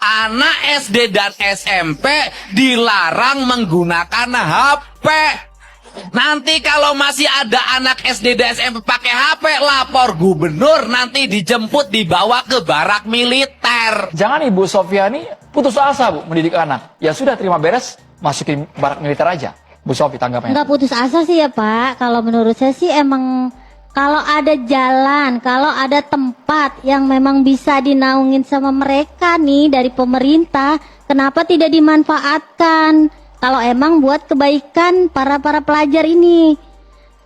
anak SD dan SMP dilarang menggunakan HP. Nanti kalau masih ada anak SD dan SMP pakai HP, lapor gubernur, nanti dijemput dibawa ke barak militer. Jangan Ibu Sofiani putus asa Bu mendidik anak. Ya sudah terima beres, masukin barak militer aja. Bu Sofi tanggapannya. Nggak putus asa sih ya Pak. Kalau menurut saya sih emang kalau ada jalan, kalau ada tempat yang memang bisa dinaungin sama mereka nih dari pemerintah, kenapa tidak dimanfaatkan? Kalau emang buat kebaikan para pelajar ini,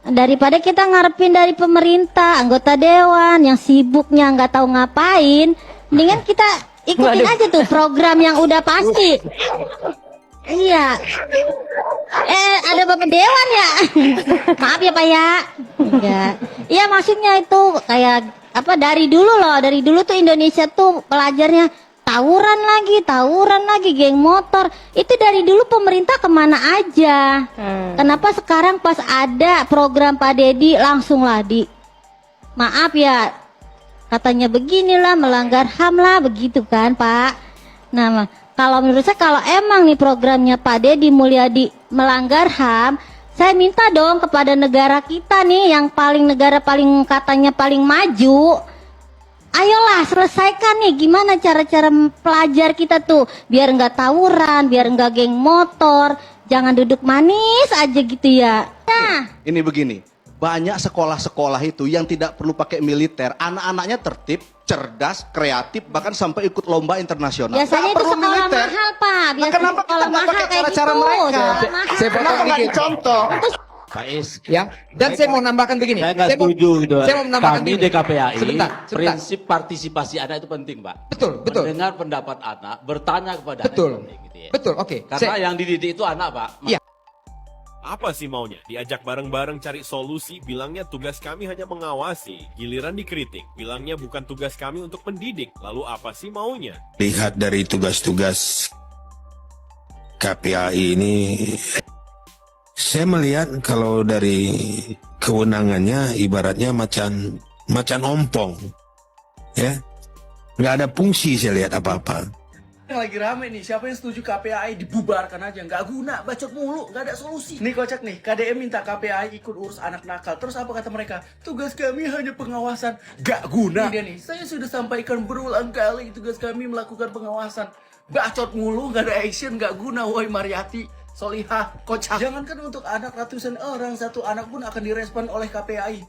daripada kita ngarepin dari pemerintah, anggota dewan yang sibuknya nggak tahu ngapain, mendingan kita ikutin aja tuh program yang udah pasti. Iya. Ada Bapak Dewan ya. Maaf ya Pak ya. Ya. Iya maksudnya itu kayak apa dari dulu tuh Indonesia tuh pelajarnya tawuran lagi, geng motor. Itu dari dulu pemerintah kemana aja. Kenapa sekarang pas ada program Pak Dedi langsung lah maaf ya, katanya beginilah melanggar HAM lah begitu kan Pak. Nah kalau menurut saya kalau emang nih programnya Pak Dedi Mulyadi melanggar HAM, saya minta dong kepada negara kita nih yang negara paling katanya paling maju. Ayolah selesaikan nih gimana cara-cara pelajar kita tuh biar nggak tawuran, biar nggak geng motor, jangan duduk manis aja gitu ya. Nah, ini begini, banyak sekolah-sekolah itu yang tidak perlu pakai militer, anak-anaknya tertib, cerdas, kreatif, bahkan sampai ikut lomba internasional. Biasanya itu sekolah mahal Pak, biasanya kenapa kita sekolah nggak mahal pakai kayak cara-cara gitu. mereka? Sekolah mahal. Saya potong dikit. Contoh. Pak Is, Ya, dan saya mau nambahkan begini. saya nggak setuju gitu. Saya mau menambahkan Kami begini. DKPAI, Sebentar. prinsip partisipasi anak itu penting, Pak. Betul. Mendengar pendapat anak, bertanya kepada Betul. anak. Gitu ya. Betul, oke. Karena yang dididik itu anak, Pak. Iya. Apa sih maunya? Diajak bareng-bareng cari solusi, bilangnya tugas kami hanya mengawasi. Giliran dikritik, bilangnya bukan tugas kami untuk mendidik. Lalu apa sih maunya? Lihat dari tugas-tugas KPAI ini, saya melihat kalau dari kewenangannya ibaratnya macan ompong, ya, nggak ada fungsi saya lihat apa-apa. Yang lagi rame nih, siapa yang setuju KPAI dibubarkan aja, nggak guna, bacot mulu, nggak ada solusi. Nih kocak nih, KDM minta KPAI ikut urus anak nakal, terus apa kata mereka? Tugas kami hanya pengawasan, nggak guna. Ini dia nih, saya sudah sampaikan berulang kali, tugas kami melakukan pengawasan, bacot mulu, nggak ada action, nggak guna, woi Mariati, Solihah, kocak. Jangankan untuk anak ratusan orang, satu anak pun akan direspon oleh KPAI.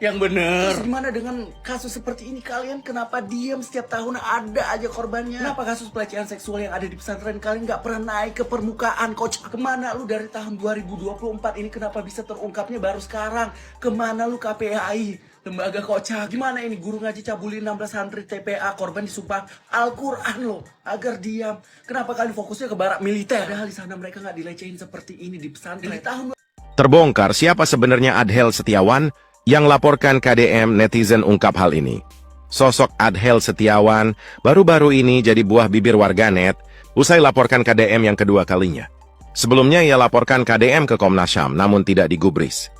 Yang bener. Terus gimana dengan kasus seperti ini? Kalian kenapa diam? Setiap tahun ada aja korbannya. Kenapa kasus pelecehan seksual yang ada di pesantren kalian nggak pernah naik ke permukaan? Kocak, kemana lu dari tahun 2024 ini? Kenapa bisa terungkapnya baru sekarang? Kemana lu KPAI? Lembaga kocak. Gimana ini guru ngaji cabuli 16 santri TPA korban disumpah Al-Quran loh agar diam. Kenapa kalian fokusnya ke barak militer? Padahal di sana mereka nggak dilecehin seperti ini di pesantren. Di tahun Terbongkar siapa sebenarnya Adhel Setiawan yang laporkan KDM. Netizen ungkap hal ini. Sosok Adhel Setiawan baru-baru ini jadi buah bibir warganet usai laporkan KDM yang kedua kalinya. Sebelumnya ia laporkan KDM ke Komnas HAM namun tidak digubris.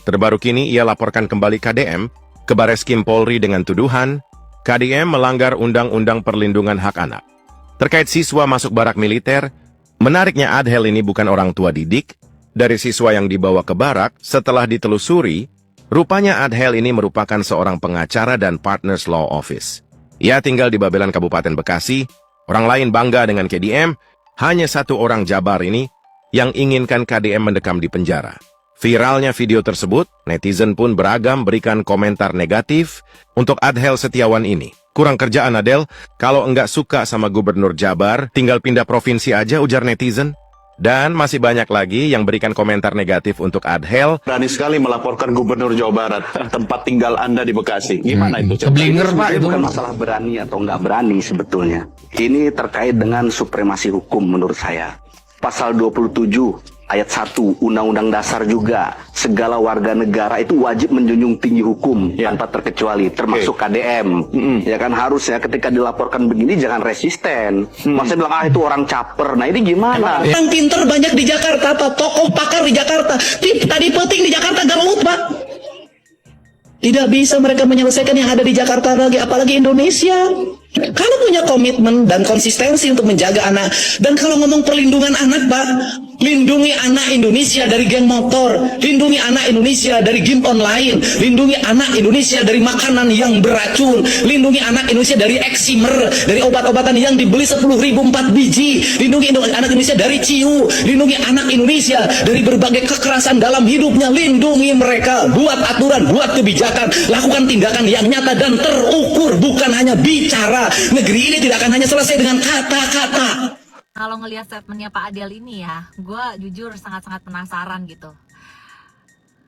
Terbaru kini ia laporkan kembali KDM ke Bareskrim Polri dengan tuduhan KDM melanggar Undang-Undang Perlindungan Hak Anak. Terkait siswa masuk barak militer, menariknya Adhel ini bukan orang tua didik dari siswa yang dibawa ke barak. Setelah ditelusuri, rupanya Adhel ini merupakan seorang pengacara dan partners law office. Ia tinggal di Babelan Kabupaten Bekasi. Orang lain bangga dengan KDM, hanya satu orang Jabar ini yang inginkan KDM mendekam di penjara. Viralnya video tersebut, netizen pun beragam berikan komentar negatif untuk Adhel Setiawan ini. Kurang kerjaan Adel, kalau enggak suka sama Gubernur Jabar, tinggal pindah provinsi aja, ujar netizen. Dan masih banyak lagi yang berikan komentar negatif untuk Adhel. Berani sekali melaporkan Gubernur Jawa Barat, tempat tinggal Anda di Bekasi. Gimana itu? Keblinger Pak, itu bukan masalah berani atau nggak berani sebetulnya. Ini terkait dengan supremasi hukum menurut saya. Pasal 27 ayat 1 Undang-Undang Dasar juga, segala warga negara itu wajib menjunjung tinggi hukum tanpa terkecuali, termasuk KDM. Ya kan, harusnya ketika dilaporkan begini jangan resisten. Maksudnya bilang itu orang caper. Nah ini gimana? yang pinter banyak di Jakarta, Pak. Tokoh pakar di Jakarta. Tadi peting di Jakarta Garut, Pak. Tidak bisa mereka menyelesaikan yang ada di Jakarta lagi, apalagi Indonesia. Kalau punya komitmen dan konsistensi untuk menjaga anak, dan kalau ngomong perlindungan anak, Pak, lindungi anak Indonesia dari geng motor, lindungi anak Indonesia dari game online, lindungi anak Indonesia dari makanan yang beracun, lindungi anak Indonesia dari eksimer, dari obat-obatan yang dibeli 10.000 4 biji, lindungi anak Indonesia dari ciu, lindungi anak Indonesia dari berbagai kekerasan dalam hidupnya, lindungi mereka, buat aturan, buat kebijakan, lakukan tindakan yang nyata dan terukur, bukan hanya bicara. Negeri ini tidak akan hanya selesai dengan kata-kata. Kalau ngelihat statementnya Pak Adel ini ya, gue jujur sangat-sangat penasaran gitu.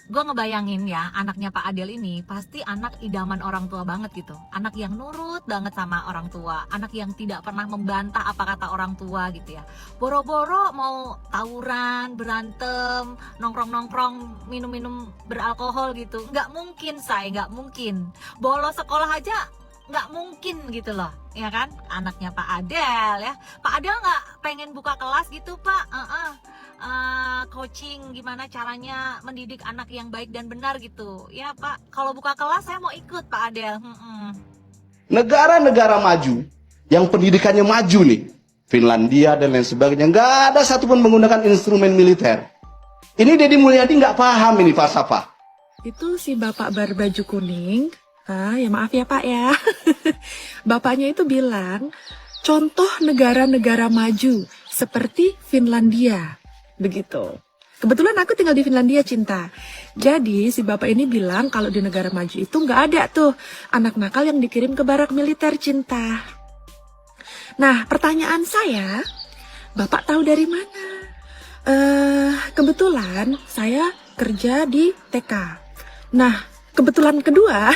Gue ngebayangin ya, anaknya Pak Adel ini pasti anak idaman orang tua banget gitu. Anak yang nurut banget sama orang tua, anak yang tidak pernah membantah apa kata orang tua gitu ya. Boro-boro mau tawuran, berantem, nongkrong-nongkrong, minum-minum beralkohol gitu. Nggak mungkin, nggak mungkin. Bolos sekolah aja nggak mungkin gitu loh, ya kan? Anaknya Pak Adel ya. Pak Adel nggak pengen buka kelas gitu, Pak? Coaching gimana caranya mendidik anak yang baik dan benar gitu, ya Pak? Kalau buka kelas saya mau ikut, Pak Adel. Negara-negara maju yang pendidikannya maju nih, Finlandia dan lain sebagainya, nggak ada satupun menggunakan instrumen militer. Ini Deddy Mulyadi nggak paham ini falsafah. Itu si bapak berbaju kuning. Ya maaf ya Pak ya. Bapaknya itu bilang, contoh negara-negara maju seperti Finlandia. Begitu. Kebetulan aku tinggal di Finlandia, Cinta. Jadi si bapak ini bilang kalau di negara maju itu nggak ada tuh anak nakal yang dikirim ke barak militer, Cinta. Nah, pertanyaan saya, Bapak tahu dari mana? Kebetulan saya kerja di TK. Nah, kebetulan kedua,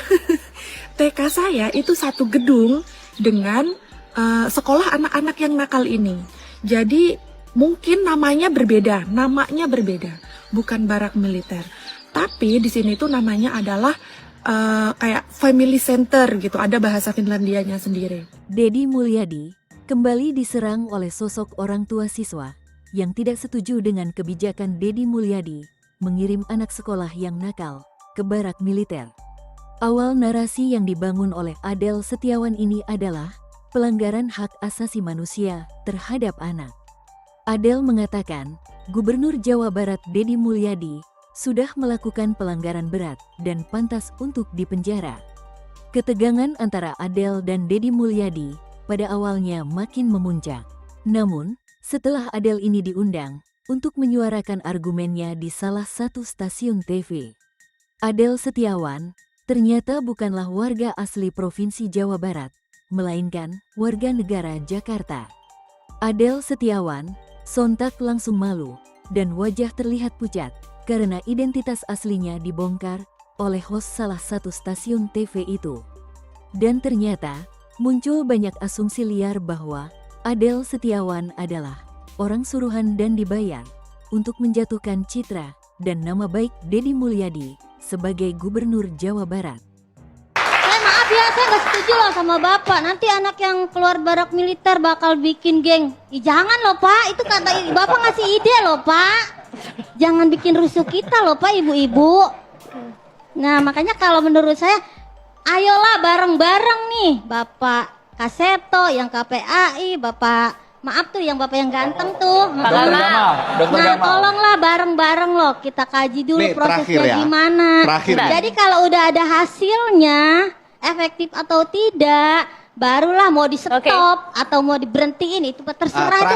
TK saya itu satu gedung dengan sekolah anak-anak yang nakal ini. Jadi mungkin namanya berbeda, bukan barak militer. Tapi di sini tuh namanya adalah kayak family center gitu, ada bahasa Finlandianya sendiri. Deddy Mulyadi kembali diserang oleh sosok orang tua siswa yang tidak setuju dengan kebijakan Deddy Mulyadi mengirim anak sekolah yang nakal ke barak militer. Awal narasi yang dibangun oleh Adel Setiawan ini adalah pelanggaran hak asasi manusia terhadap anak. Adel mengatakan, Gubernur Jawa Barat Deddy Mulyadi sudah melakukan pelanggaran berat dan pantas untuk dipenjara. Ketegangan antara Adel dan Deddy Mulyadi pada awalnya makin memuncak. Namun, setelah Adel ini diundang untuk menyuarakan argumennya di salah satu stasiun TV, Adel Setiawan ternyata bukanlah warga asli Provinsi Jawa Barat, melainkan warga negara Jakarta. Adel Setiawan sontak langsung malu dan wajah terlihat pucat karena identitas aslinya dibongkar oleh host salah satu stasiun TV itu. Dan ternyata muncul banyak asumsi liar bahwa Adel Setiawan adalah orang suruhan dan dibayar untuk menjatuhkan citra dan nama baik Deddy Mulyadi sebagai Gubernur Jawa Barat. Maaf ya, saya nggak setuju loh sama Bapak. Nanti anak yang keluar barak militer bakal bikin geng. Jangan loh Pak, itu kata Bapak ngasih ide loh Pak. Jangan bikin rusuh kita loh Pak, ibu-ibu. Nah makanya kalau menurut saya, ayolah bareng-bareng nih Bapak Kaseto, yang KPAI, Bapak maaf tuh yang Bapak yang ganteng tuh. Nah tolonglah bareng-bareng loh kita kaji dulu nih, prosesnya ya. gimana. Jadi kalau udah ada hasilnya, efektif atau tidak, barulah mau di stop atau mau diberhentiin itu terserah.